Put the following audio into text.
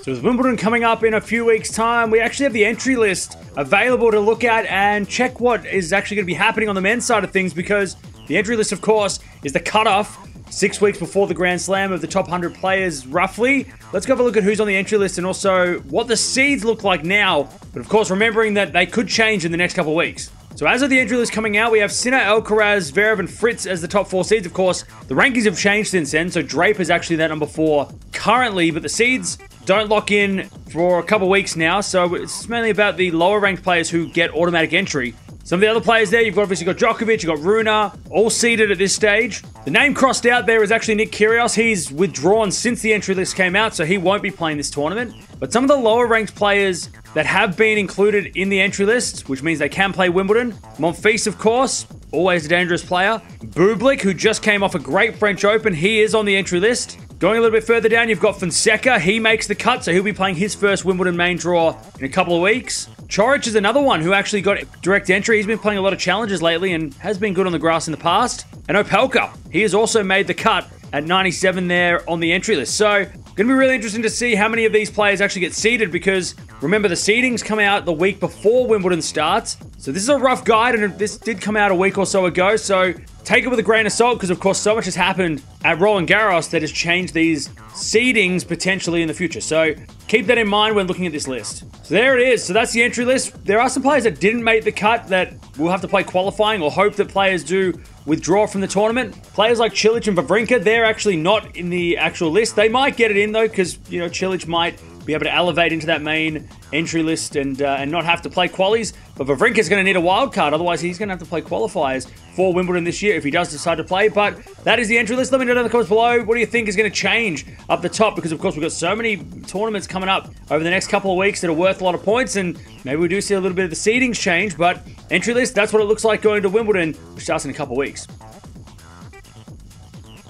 So with Wimbledon coming up in a few weeks' time, we actually have the entry list available to look at and check what is actually going to be happening on the men's side of things, because the entry list, of course, is the cutoff 6 weeks before the Grand Slam of the top 100 players, roughly. Let's go have a look at who's on the entry list and also what the seeds look like now. But of course, remembering that they could change in the next couple of weeks. So as of the entry list coming out, we have Sinner, Alcaraz, Zverev, and Fritz as the top 4 seeds. Of course, the rankings have changed since then, so Draper is actually that number 4 currently, but the seeds don't lock in for a couple of weeks now, so it's mainly about the lower ranked players who get automatic entry. Some of the other players there, you've obviously got Djokovic, you've got Rune, all seeded at this stage. The name crossed out there is actually Nick Kyrgios. He's withdrawn since the entry list came out, so he won't be playing this tournament. But some of the lower ranked players that have been included in the entry list, which means they can play Wimbledon. Monfils, of course, always a dangerous player. Bublik, who just came off a great French Open, he is on the entry list. Going a little bit further down, you've got Fonseca. He makes the cut, so he'll be playing his first Wimbledon main draw in a couple of weeks. Coric is another one who actually got direct entry. He's been playing a lot of challenges lately and has been good on the grass in the past. And Opelka, he has also made the cut at 97 there on the entry list. So, going to be really interesting to see how many of these players actually get seeded, because remember, the seedings come out the week before Wimbledon starts. So this is a rough guide, and this did come out a week or so ago. So take it with a grain of salt, because of course so much has happened at Roland Garros that has changed these seedings potentially in the future. So keep that in mind when looking at this list. So there it is. So that's the entry list. There are some players that didn't make the cut that will have to play qualifying, or hope that players do withdraw from the tournament. Players like Cilic and Wawrinka, they're actually not in the actual list. They might get it in though, because you know Cilic might be able to elevate into that main entry list and not have to play qualies. But Wawrinka's going to need a wild card, otherwise he's going to have to play qualifiers for Wimbledon this year if he does decide to play. But that is the entry list. Let me know in the comments below, what do you think is going to change up the top? Because of course we've got so many tournaments coming up over the next couple of weeks that are worth a lot of points, and maybe we do see a little bit of the seedings change. But entry list, that's what it looks like going to Wimbledon, which starts in a couple of weeks.